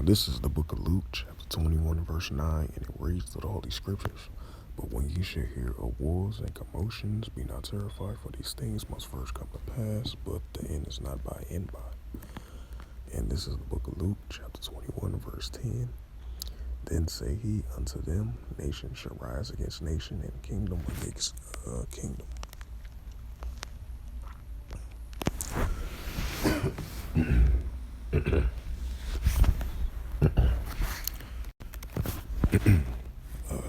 This is the book of Luke, chapter 21, verse 9, and it reads through the Holy Scriptures. But when you shall hear of wars and commotions, be not terrified, for these things must first come to pass, but the end is not by and by. And this is the book of Luke, chapter 21, verse 10. Then say he unto them, nation shall rise against nation, and kingdom against kingdom.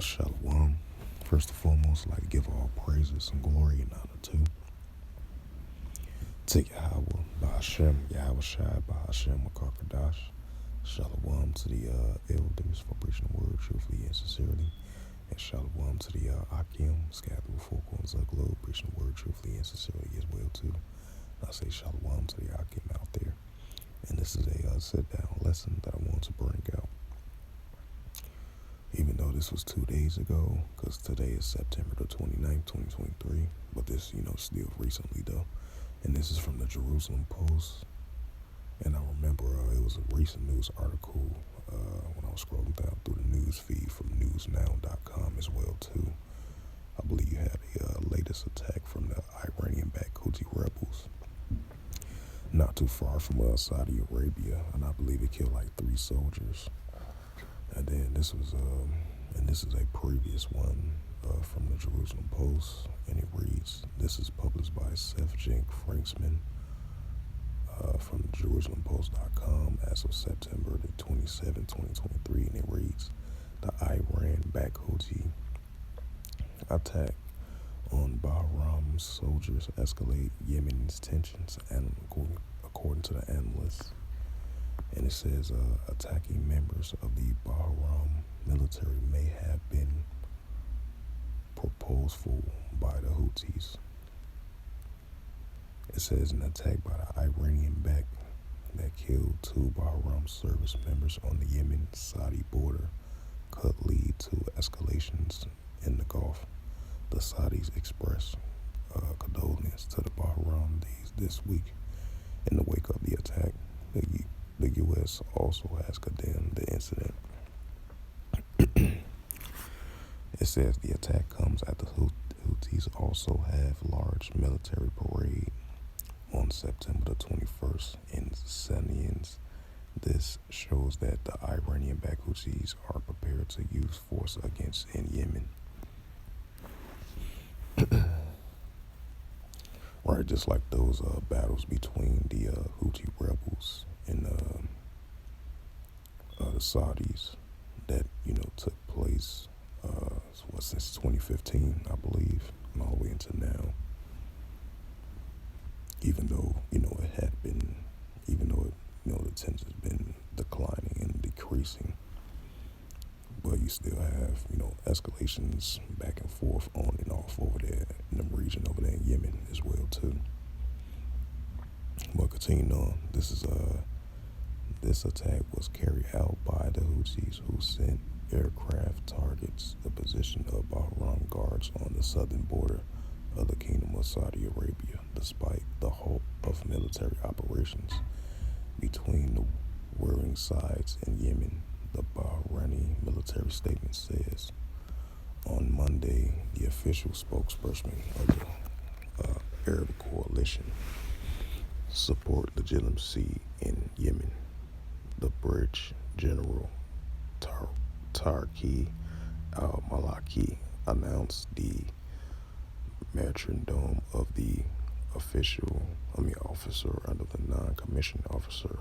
Shalom. First and foremost, I'd like to give all praises and glory and honor to Yahweh, Bahashem, Yahweh Shai, Bahashem, Makakadash. Shalom to the elders for preaching the word truthfully and sincerely. And shalom to the Akim, scattered through four corners of the globe, preaching the word truthfully and sincerely as well too. And I say shalom to the Akim out there. And this is a sit-down lesson that I want to bring out. Even though this was 2 days ago, because today is September the 29th, 2023. But this, still recently though. And this is from the Jerusalem Post. And I remember it was a recent news article when I was scrolling down through the news feed from newsnow.com as well too. I believe you had a latest attack from the Iranian-backed Houthi rebels not too far from Saudi Arabia, and I believe it killed like 3 soldiers. And then this is a previous one from the Jerusalem Post, and it reads, this is published by Seth Jink Franksman from JerusalemPost.com as of September the 27th, 2023, and it reads, the Iran-backed Houthi attack on Bahrain soldiers escalate Yemen's tensions, and according to the analysts. And it says attacking members of the Bahrain military may have been purposeful by the Houthis. It says an attack by the Iranian-backed that killed 2 Bahrain service members on the Yemen-Saudi border could lead to escalations in the Gulf. The Saudis expressed condolence to the Bahrain this week. In the wake of the attack, the U.S. also has condemned the incident. It says the attack comes after Houthis also have large military parade on September the 21st in Sanians. This shows that the Iranian-backed Houthis are prepared to use force against in Yemen. Right, just like those battles between the Houthi rebels and the Saudis that took place since 2015, I believe, and all the way into now. Even though the tension has been declining and decreasing, but you still have escalations back and forth on and off over there in the region over there in Yemen as well too. But continuing on, this attack was carried out by the Houthis, who sent aircraft targets the position of Bahrain guards on the southern border of the Kingdom of Saudi Arabia, despite the halt of military operations between the warring sides in Yemen. The Bahraini military statement says on Monday, the official spokesperson of the Arab coalition support legitimacy in Yemen. The British General Tarki al-Maliki announced the martyrdom of the officer under the non-commissioned officer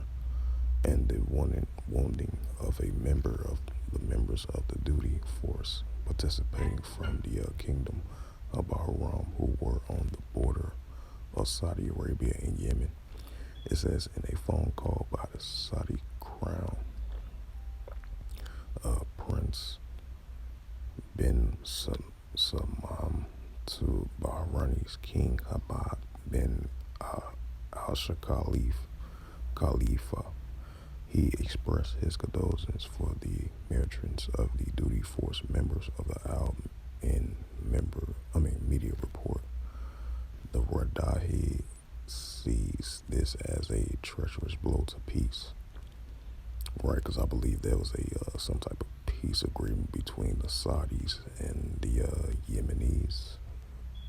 and the wounding of the members of the duty force participating from the Kingdom of Bahrain who were on the border of Saudi Arabia and Yemen. It says in a phone call by the Saudi Crown Prince bin Salman to Bahrain's King Hamad bin Khalifa. He expressed his condolences for the martyrs of the duty force members of the media report. The Radahi sees this as a treacherous blow to peace. Right, because I believe there was a some type of peace agreement between the Saudis and the Yemenis,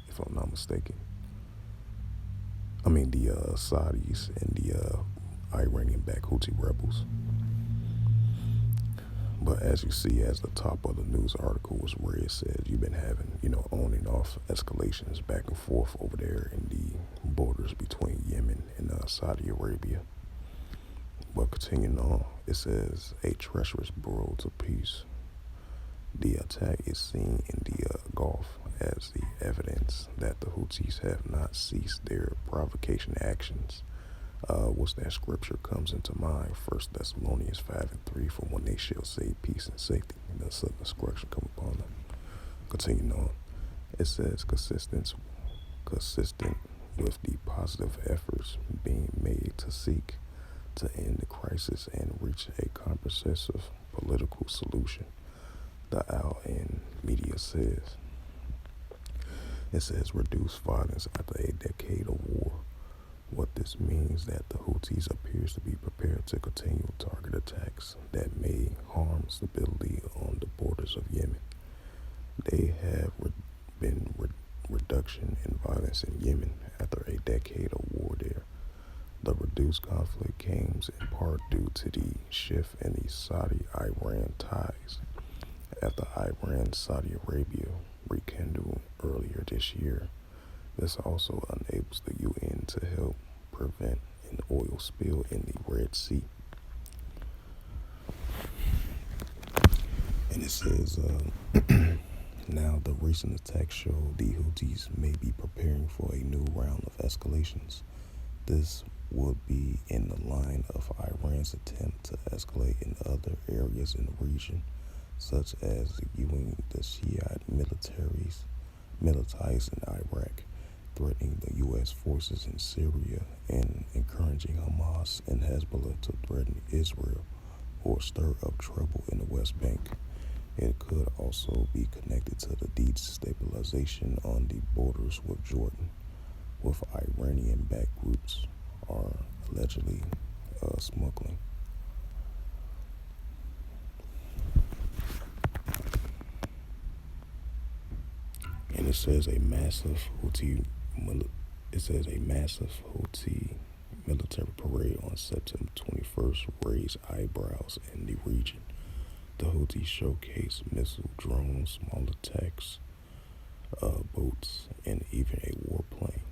if I'm not mistaken. I mean the Saudis and the Iranian-backed Houthi rebels. But as you see, as the top of the news article was where it said you've been having, on and off escalations back and forth over there in the borders between Yemen and Saudi Arabia. But continuing on, it says a treacherous road to peace. The attack is seen in the Gulf as the evidence that the Houthis have not ceased their provocation actions. What's that scripture comes into mind? 1 Thessalonians 5:3, for when they shall say peace and safety, and then sudden destruction come upon them. Continuing on, it says consistent with the positive efforts being made to seek to end the crisis and reach a comprehensive political solution. The Al-Ain media says. It says reduce violence after a decade of war. What this means that the Houthis appears to be prepared to continue target attacks that may harm stability on the borders of Yemen. They have been reduction in violence in Yemen after a decade of war there. The reduced conflict came in part due to the shift in the Saudi-Iran ties after Iran and Saudi Arabia rekindled earlier this year. This also enables the UN to help prevent an oil spill in the Red Sea. And it says, now the recent attacks show the Houthis may be preparing for a new round of escalations. This would be in the line of Iran's attempt to escalate in other areas in the region, such as using the Shiite militaries in Iraq, threatening the U.S. forces in Syria, and encouraging Hamas and Hezbollah to threaten Israel or stir up trouble in the West Bank. It could also be connected to the destabilization on the borders with Jordan, with Iranian-backed groups are allegedly smuggling. And it says a massive Houthi military parade on September 21st raised eyebrows in the region. The Houthis showcase missile drones, small attacks, boats, and even a warplane.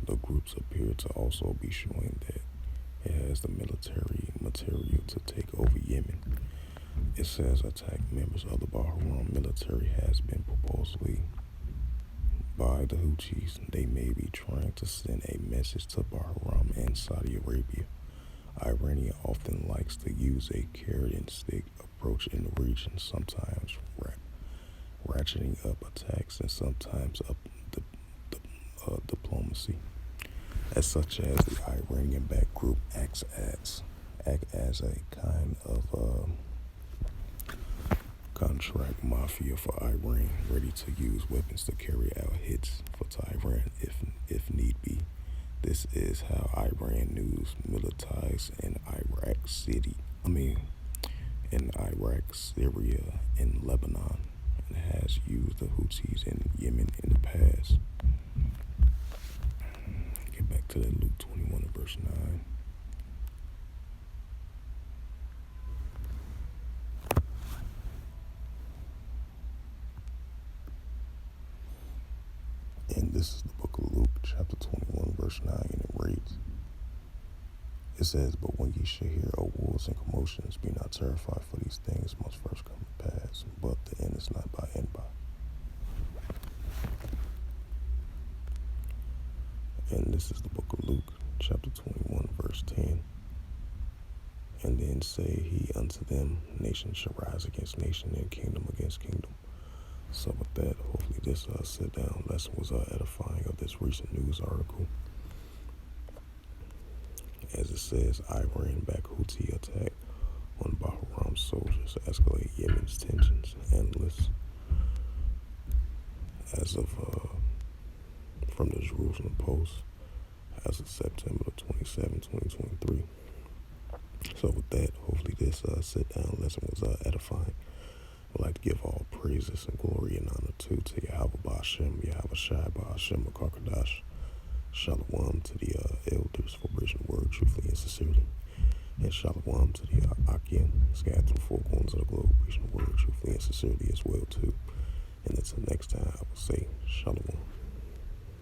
The groups appear to also be showing that it has the military material to take over Yemen. It says attack members of the Bahrain military has been proposally by the Houthis. They may be trying to send a message to Bahrain and Saudi Arabia. Iran often likes to use a carrot and stick approach in the region, sometimes ratcheting up attacks and sometimes up diplomacy, as such as the Iranian-backed group act as a kind of contract mafia for Iran, ready to use weapons to carry out hits for Tehran if need be. This is how Iran news militarized in Iraq, Syria, and Lebanon, and has used the Houthis in Yemen in the past. Get back to that Luke 21 and verse 9. And this is the book of Luke, chapter 21, verse 9, and it reads, it says, but when ye shall hear of wars and commotions, be not terrified, for these things must first come to pass, but the end is not by and by. And this is the book of Luke, chapter 21, verse 10. And then say he unto them, nation shall rise against nation, and kingdom against kingdom. So with that, hopefully this sit-down lesson was edifying of this recent news article. As it says, Iran-backed Houthi attack on Bahrain soldiers escalate Yemen's tensions endless. As of from the Jerusalem Post, as of September 27, 2023, So with that, hopefully this sit-down lesson was edifying. I'd like to give all praises and glory and honor to Yahweh Ba'Shem, Yahweh Shai Ba'Shem, Akarkadash. Shalom to the elders for bridging the word truthfully and sincerely. And shalom to the Akim, scattered through four corners of the globe, preaching the word truthfully and sincerely as well too. And until next time, I will say shalom.